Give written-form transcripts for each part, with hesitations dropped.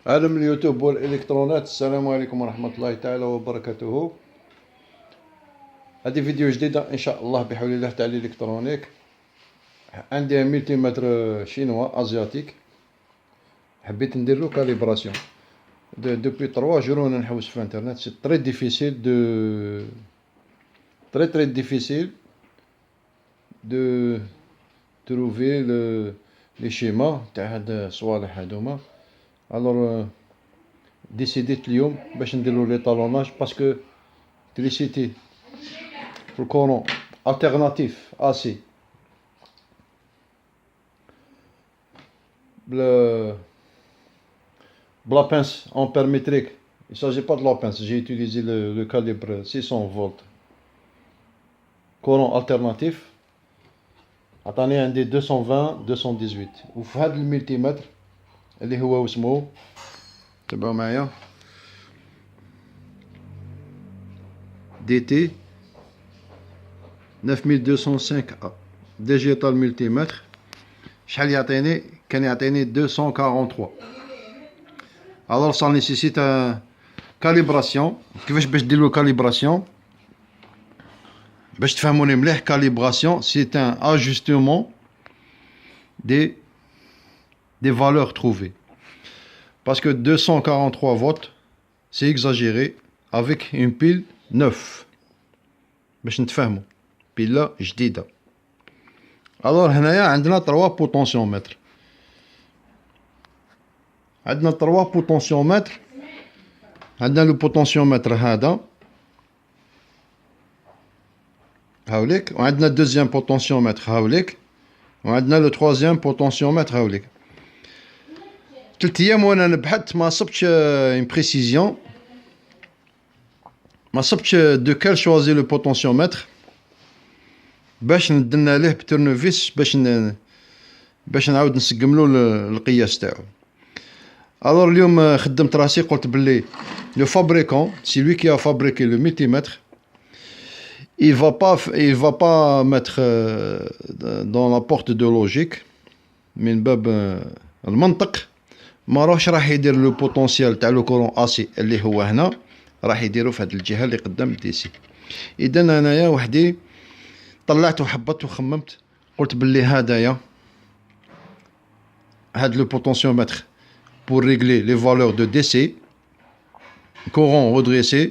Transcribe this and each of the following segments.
عالم اليوتيوب والإلكترونات، السلام عليكم ورحمة الله تعالى وبركاته. هذه فيديو جديدة إن شاء الله بحول الله تاع الإلكترونيك. عندي ملتي متر شينوا أزياتيك، حبيت ندير له كاليبراسيون. دوبوي 3 جور وانا نحوس في انترنت. سي تري ديفيسيل دو تري ديفيسيل دو تروفي لي شيما تاع هاد الصوالح هادوما. الوغ ديسيديت اليوم باش نديرو لي طالوناج باسكو تريسيتي في الكورون التيرناتيف اسي la pince ampère métrique. Il ne s'agit pas de la pince, j'ai utilisé le calibre 600 volts. Courant alternatif. Attendez, un des 220, 218. Vous faites le multimètre. اللي هو اسمه تبعوا معايا DT 9205A ديجيتال ملتيمتر. شحال يعطيني؟ كان يعطيني 243. alors ça nécessite un calibration. كيفاش باش ديروا calibration باش تفهموني مليح؟ calibration c'est un ajustement des valeurs trouvées, parce que 243 volts c'est exagéré avec une pile neuve باش نتفهموا بيلا جديده. alors هنايا عندنا 3 بوتونسيومتر. عندنا 3 بوتونسيومتر. عندنا لو بوتونسيومتر هذا هاوليك، وعندنا دوزيام بوتونسيومتر هاوليك، وعندنا لو تروازيام بوتونسيومتر هاوليك. 3 ايام وانا نبحث ما صبتش اون بريسيزيون، ما صبتش دو كال شوازي لو بوتونسيومتر باش ندنا ليه بتورنوفيس باش نعاود نسقملو القياس تاعو. alors اليوم خدمت راسي قلت بلي le fabricant, c'est lui qui a fabriqué le multimètre, il va pas mettre dans la porte de logique من باب المنطق، ما راح يدير لو بوتونسيال تاع لو كورون اسي اللي هو هنا، راح يديرو في هذه الجهه اللي قدام دي سي. اذا انايا وحدي طلعت وحبطت وخممت، قلت بلي هذايا هاد لو بوتونسيومتر pour régler les valeurs de DC courant redressé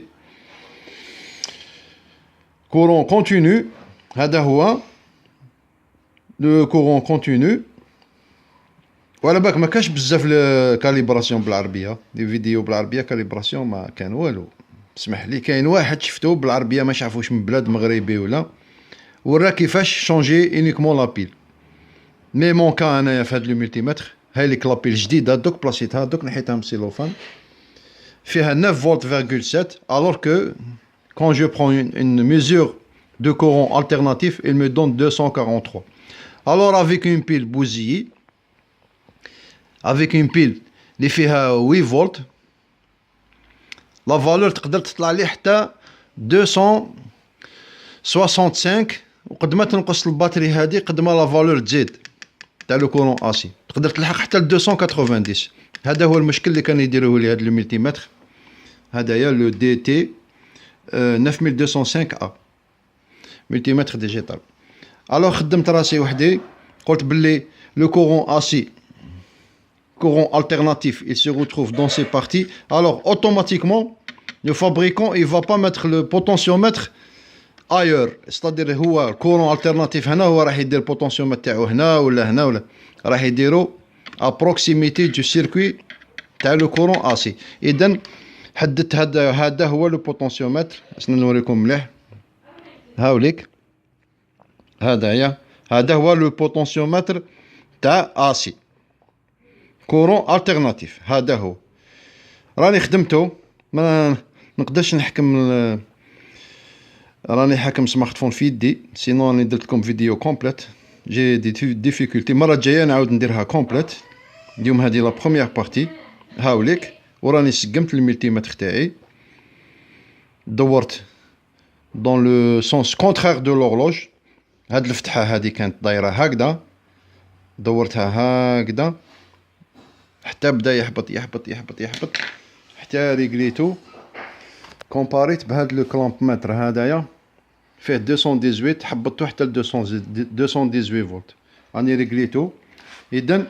courant continu. هذا هو le courant continu. وعلى بالك ما كاش بزاف الكاليبراسيون بالعربيه، دي فيديو بالعربيه كاليبراسيون ما كان والو. اسمح لي، كاين واحد شفتو بالعربيه ما شافوش من بلاد مغربي ولا ورا كيفاش شونجي انيكمون لابيل. مي مون كان انايا في هاد لو ملتيمتر هاي ليك لابيل جديده دوك بلاصيتها، دوك نحيتها من السيلوفان، فيها 9 فولت فيرغول 7. alors que quand je prends une mesure de courant alternatif il me donne 243. alors avec une pile bousillée, avec une pile اللي فيها 8 فولت، لا فالور تقدر تطلع لي حتى 265. وقد ما تنقص الباتري هذه قد ما لا فالور تزيد تاع لو كورون اسي، تقدر تلحق حتى ل 290. هذا هو المشكل اللي كان يديروه لي هذا الملتيمتر هذايا لو دي تي 9205 A ملتيمتر ديجيتال. الوغ خدمت راسي وحدي، قلت بلي لو كورون اسي courant alternatif il se retrouve dans ces parties. alors automatiquement le fabricant il va pas mettre le potentiomètre ailleurs, c'est-à-dire هو courant alternatif هنا هو راح يدير potentiomètre تاعو هنا ولا هنا ولا راح يديرو à proximité du circuit تاع le courant AC. اذا حددت هذا هو لو بوتونسيومتر. اسنا نوريكم مليح هاوليك هذايا، هذا هو لو بوتونسيومتر تاع AC كورون التيرناتيف. هذا هو راني خدمته، ما نقدرش نحكم، راني حاكم سمارت فون في يدي، سينو راني درت لكم فيديو كومبليت. جي دي ديفيكولتي، المره الجايه نعاود نديرها كومبليت. اليوم هذه لا بروميير بارتي هاوليك، وراني سقمت الملتيمتر تاعي، دورت دون لو سونس كونترير دو لورلوج. هاد الفتحه هذه كانت دايره هكذا، دورتها هكذا حتى بدا يهبط يهبط يهبط يهبط حتى ريغليتو. كومباريت بهاد لو كلامب متر هدايا فيه 218 حبطتو حتى ل 218 فولت. راني ريغليتو. اذا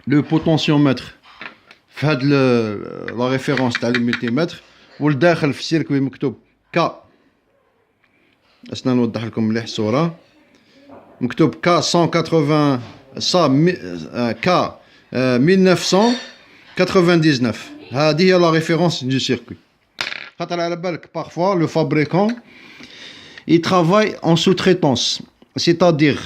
لو بوتونسيومتر في هاد لا ريفيرونس تاع الملتي متر، والداخل في السيركوي مكتوب كا. اسنا نوضح لكم مليح الصوره. مكتوب كا 180 كا 1999. هذه هي لا ريفيرونس دو سيركوي. خاطر على بالك بارفوا لو فابريكون il travaille en sous-traitance, c'est-à-dire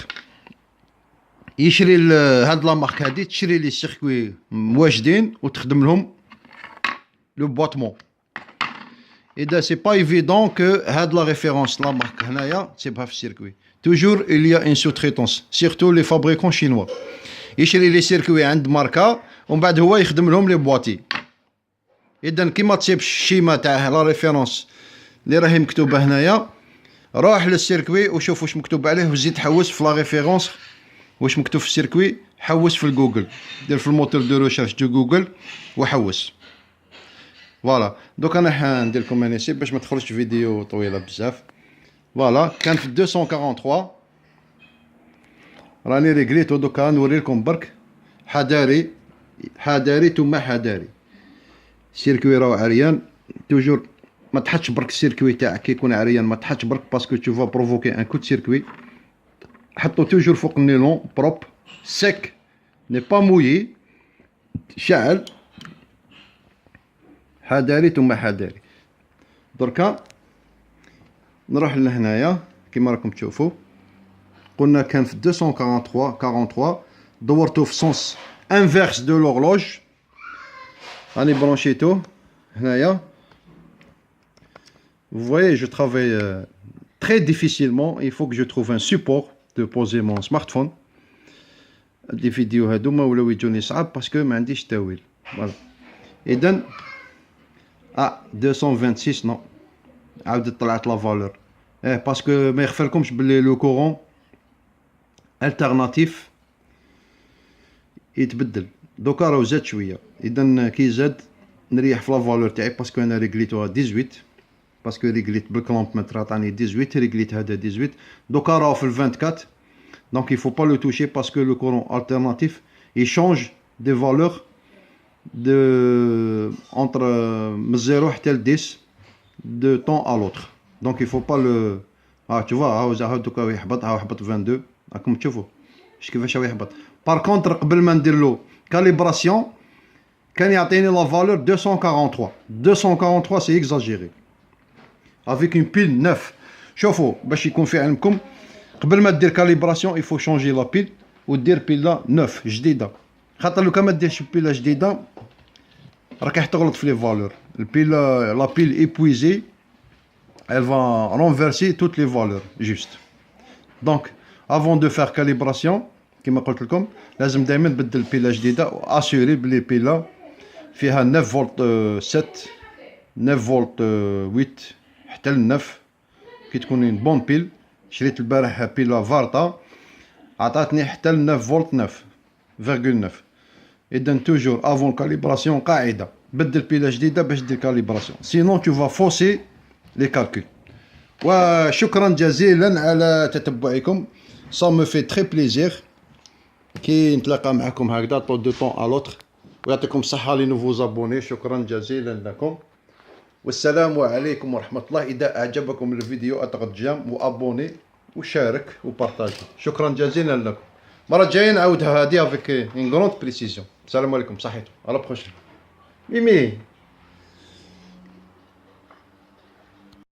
يشري هاد لا مارك هادي تشري لي سيركوي واجدين وتخدم لهم لو بواتمون. اذا سي با ايفيدون كو هاد لا ريفيرونس لا مارك هنايا تسيبها في السيركوي. توجور il y a une sous-traitance, surtout les fabricants chinois. يشري لي سيركوي عند ماركه ومن بعد هو يخدم لهم لي بواتي. اذا كيما تسيبش الشيما تاع لا ريفيرونس اللي راهي مكتوبه هنايا، روح للسيركوي وشوف واش مكتوب عليه وزيد حوس في لا ريفيرونس واش مكتوب في السيركوي. حوس في الجوجل، دير في الموتور دو ريشيرش دو جوجل وحوس. فوالا دوك انا حندير لكم انيسي باش ما تخرجش فيديو طويله بزاف. فوالا كان في 243 راني ريغليتو. دوكا نوري لكم برك حذاري حذاري ثم حذاري. السيركوي راهو عريان. توجور ما تحطش برك السيركوي تاعك كي يكون عريان، ما تحطش برك باسكو تو فا بروفوكي ان كو دو سيركوي. حطو توجور فوق النيلون بروب سيك ني با مويي. شعل حذاري ثم حذاري. دركا نروح لهنايا كيما راكم تشوفوا. قلنا كان في 243 دورتو في سونس انفيرس دو لورلوج. راني برونشيتو هنايا. Vous voyez, je travaille très difficilement. Il faut que je trouve un support de poser mon smartphone. Les vidéos هادوما ولاو يجوني صعاب باسكو ما عنديش تاويل. فوالا. إذا 226 نو عاودت طلعت لا فالور. باسكو ما يخفالكمش بلي لو كورون التيرناتيف يتبدل. دوكا راهو زاد شويه. إذا كي زاد نريح في لا فالور تاعي باسكو انا ريغليتوها 18. باسكو ريغليت بالكلامب متر عطاني 18. ريغليت هذا 18. دوكا راهو في 24. دونك il faut pas le toucher parce que le courant alternatif il change des valeurs de entre من 0 حتى ل 10 de temps à l'autre. donc il faut pas le tu vois هاو دوكا يهبط. هاو هبط 22. راكم تشوفوا كيفاش هاو يهبط. بار كونتر قبل ما ندير له كاليبراسيون كان يعطيني لا فالور 243. 243 سي اكزاجيري avec une pile 9. شوفوا باش يكون في علمكم قبل ما دير كاليبراسيون يفو شونجي لا بيل ودير بيلا 9 جديده. خاطر لو كان ما ديرش بيلا جديده راك راح تغلط في لي فالور. البيل لا بيل ايبويزي elle va renverser toutes les valeurs juste. donc avant de faire calibration كما قلت لكم لازم دائما تبدل بيلا جديده واسيوري بلي بيلا فيها 9 فولت 7 9 فولت 8 حتى ل 9. كي تكون اون بون بيل. شريت البارح بيلا فارتا عطاتني حتى ل 9 فولت 9.9. اذا توجور افون كاليبراسيون قاعده بدل بيلا جديده باش دير كاليبراسيون سينون تو فا فوسي لي كالكول. وشكرا جزيلا على تتبعكم. سا مو في تري بليزير كي نتلاقى معكم هكذا طول دو طون ا لوتر. ويعطيكم الصحه لي نوفو زابوني. شكرا جزيلا لكم والسلام عليكم ورحمة الله. إذا أعجبكم الفيديو أضغط جيم وأبوني وشارك وبارطاجي. شكرا جزيلا لكم. مرة جاية نعاودها هادي افيك اون غروند بريسيزيون. السلام عليكم صحيتو. على بروشين. ميمي.